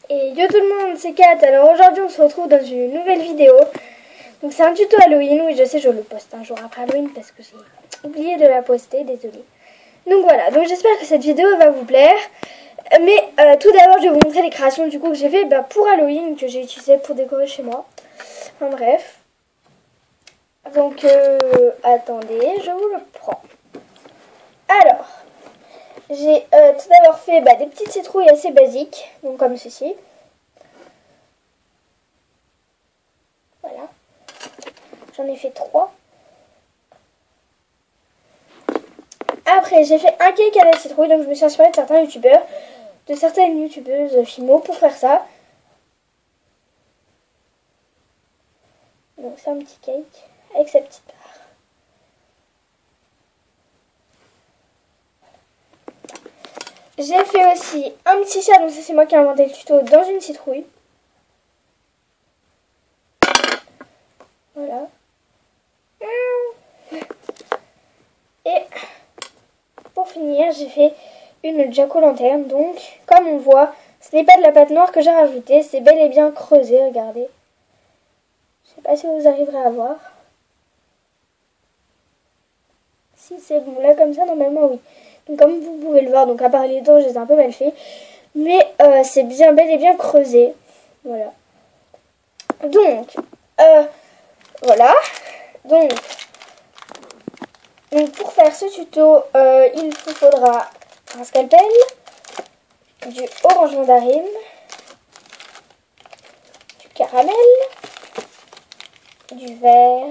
Et yo tout le monde, c'est Kat. Alors aujourd'hui on se retrouve dans une nouvelle vidéo. Donc c'est un tuto Halloween, oui je sais, je le poste un jour après Halloween parce que j'ai oublié de la poster, désolée. Donc voilà, donc j'espère que cette vidéo va vous plaire. Mais tout d'abord je vais vous montrer les créations du coup que j'ai fait pour Halloween, que j'ai utilisé pour décorer chez moi. Enfin bref. Donc attendez, je vous le prends. Alors, j'ai tout d'abord fait des petites citrouilles assez basiques, donc comme ceci. Voilà. J'en ai fait 3. Après, j'ai fait un cake à la citrouille, donc je me suis inspirée de certains youtubeurs, de certaines youtubeuses Fimo pour faire ça. Donc c'est un petit cake avec sa petite barre. J'ai fait aussi un petit chat, donc ça c'est moi qui ai inventé le tuto, dans une citrouille. Voilà. Et pour finir, j'ai fait une jack-o'-lanterne. Donc, comme on voit, ce n'est pas de la pâte noire que j'ai rajoutée, c'est bel et bien creusé, regardez. Je sais pas si vous arriverez à voir. Si c'est bon, là comme ça, normalement oui. Donc comme vous pouvez le voir, donc à part les dents, je les ai un peu mal fait. Mais c'est bien bel et bien creusé. Voilà. Donc, voilà. Donc pour faire ce tuto, il vous faudra un scalpel, du orange mandarine, du caramel, du vert,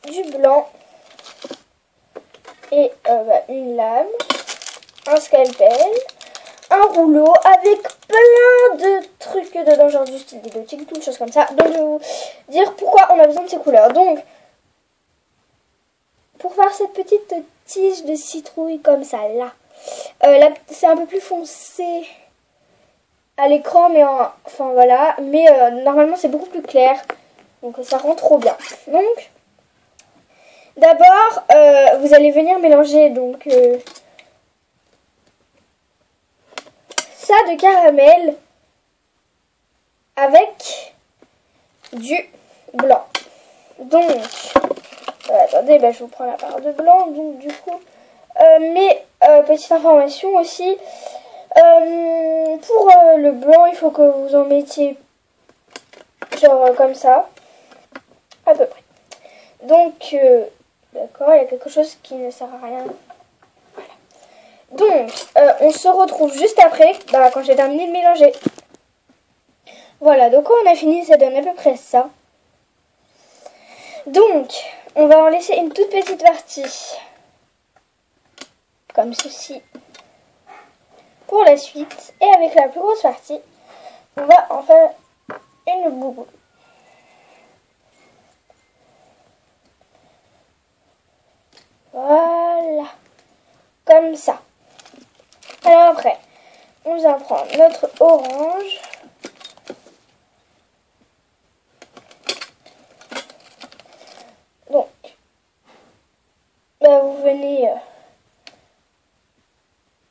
du blanc et une lame, un scalpel, un rouleau avec plein de trucs dedans, genre du style des toutes des choses comme ça. Donc je vais vous dire pourquoi on a besoin de ces couleurs. Donc pour faire cette petite tige de citrouille comme ça là, c'est un peu plus foncé à l'écran, mais enfin voilà, mais normalement c'est beaucoup plus clair, donc ça rend trop bien. Donc d'abord vous allez venir mélanger donc ça de caramel avec du blanc. Donc attendez, je vous prends la part de blanc. Donc du coup mais petite information aussi, pour le blanc il faut que vous en mettiez genre comme ça à peu près. Donc d'accord, il y a quelque chose qui ne sert à rien. Voilà. Donc on se retrouve juste après quand j'ai terminé de mélanger. Voilà, donc quand on a fini, ça donne à peu près ça. Donc on va en laisser une toute petite partie comme ceci pour la suite, et avec la plus grosse partie on va en faire une boule. Voilà, comme ça. Alors après on va prendre notre orange, donc vous venez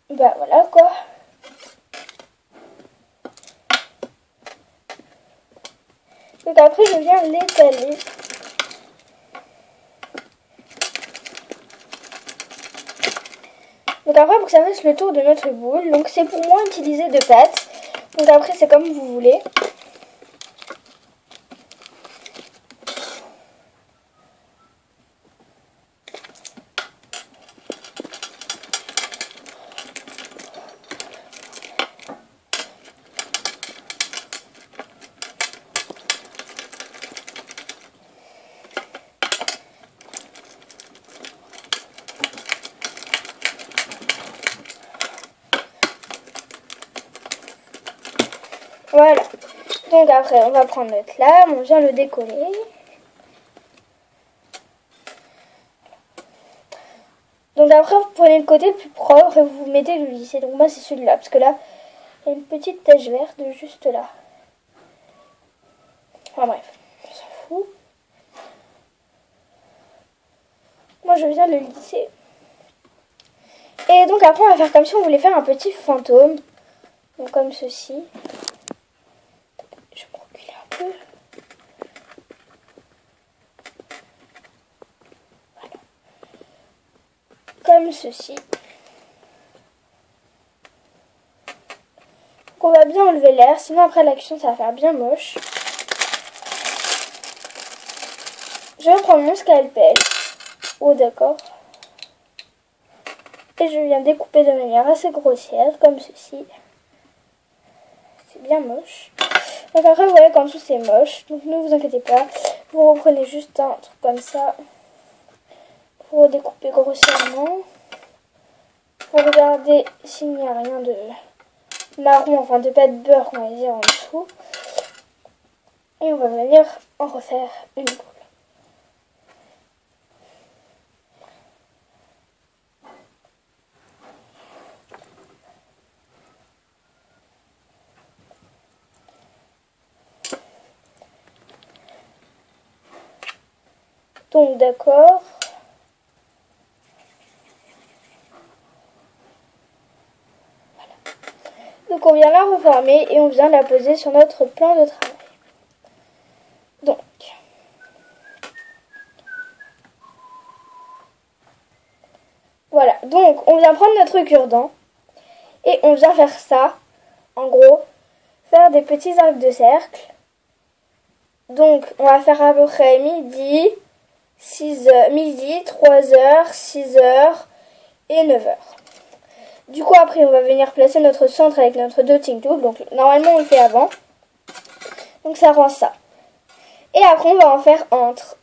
voilà quoi. Donc après je viens l'étaler. Donc après pour que ça fasse le tour de notre boule, donc c'est pour moi utiliser de pâte. Donc après c'est comme vous voulez. Voilà. Donc après, on va prendre notre lame, on vient le décoller. Donc après, vous prenez le côté le plus propre et vous mettez le lisser. Donc moi, c'est celui-là, parce que là, il y a une petite tache verte juste là. Enfin bref, on s'en fout. Moi, je viens le lisser. Et donc après, on va faire comme si on voulait faire un petit fantôme. Donc comme ceci. Je vais me reculer un peu. Voilà. Comme ceci. Donc on va bien enlever l'air, sinon après l'action ça va faire bien moche. Je vais prendre mon scalpel. Oh d'accord. Et je viens découper de manière assez grossière, comme ceci. C'est bien moche. Donc après, vous voyez qu'en dessous c'est moche. Donc ne vous inquiétez pas. Vous reprenez juste un truc comme ça. Pour découper grossièrement. Pour regarder s'il n'y a rien de marron, enfin de pas de beurre, on va dire, en dessous. Et on va venir en refaire une boule. Donc d'accord. Voilà. Donc on vient la reformer et on vient la poser sur notre plan de travail. Donc voilà, donc on vient prendre notre cure-dent et on vient faire ça, en gros, faire des petits arcs de cercle. Donc on va faire à peu près midi, 6h, midi, 3h, 6h et 9h. Du coup après on va venir placer notre centre avec notre dotting tool. Donc normalement on le fait avant. Donc ça rend ça. Et après on va en faire entre.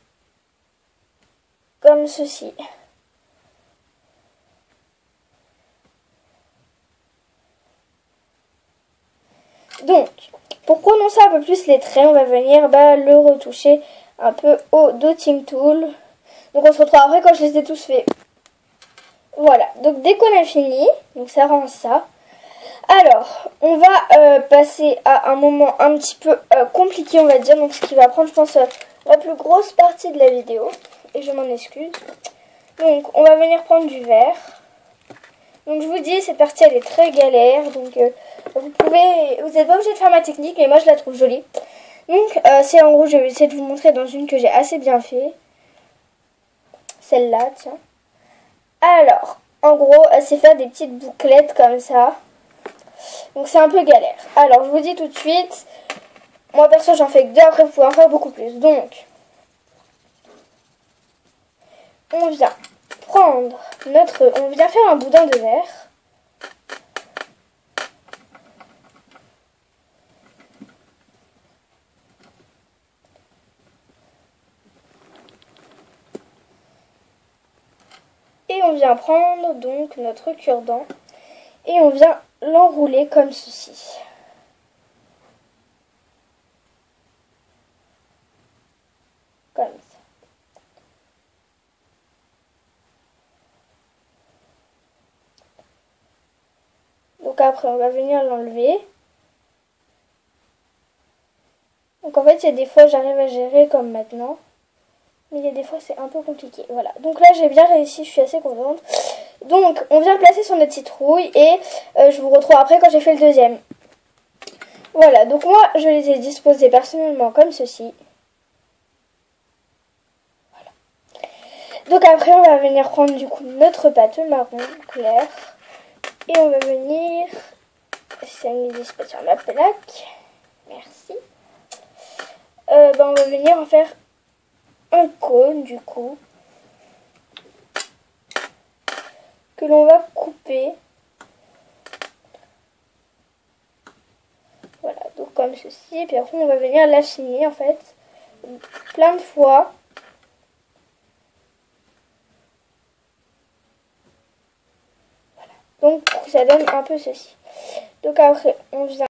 Comme ceci. Donc pour prononcer un peu plus les traits, on va venir le retoucher un peu au dotting tool. Donc on se retrouve après quand je les ai tous faits. Voilà, donc dès qu'on a fini, donc ça rend ça. Alors, on va passer à un moment un petit peu compliqué, on va dire. Donc ce qui va prendre, je pense, la plus grosse partie de la vidéo. Et je m'en excuse. Donc on va venir prendre du verre. Donc je vous dis, cette partie elle est très galère. Donc vous n'êtes pas obligé de faire ma technique, mais moi je la trouve jolie. Donc c'est en gros, je vais essayer de vous montrer dans une que j'ai assez bien fait. Celle-là, tiens. Alors, en gros, c'est faire des petites bouclettes comme ça. Donc c'est un peu galère. Alors, je vous dis tout de suite, moi perso j'en fais que 2, après vous pouvez en faire beaucoup plus. Donc, on vient prendre on vient faire un boudin de verre. Et on vient prendre donc notre cure-dent et on vient l'enrouler comme ceci. Comme ça. Donc après on va venir l'enlever. Donc en fait il y a des fois j'arrive à gérer comme maintenant. Mais il y a des fois c'est un peu compliqué. Voilà. Donc là j'ai bien réussi, je suis assez contente. Donc on vient placer sur notre citrouille et je vous retrouve après quand j'ai fait le deuxième. Voilà, donc moi je les ai disposés personnellement comme ceci. Voilà. Donc après on va venir prendre du coup notre pâte marron clair. Et on va venir, ça n'existe pas sur ma plaque. Merci. On va venir en faire un cône du coup. Que l'on va couper. Voilà, donc comme ceci. Et puis après on va venir l'affiner en fait plein de fois. Voilà. Donc ça donne un peu ceci. Donc après on vient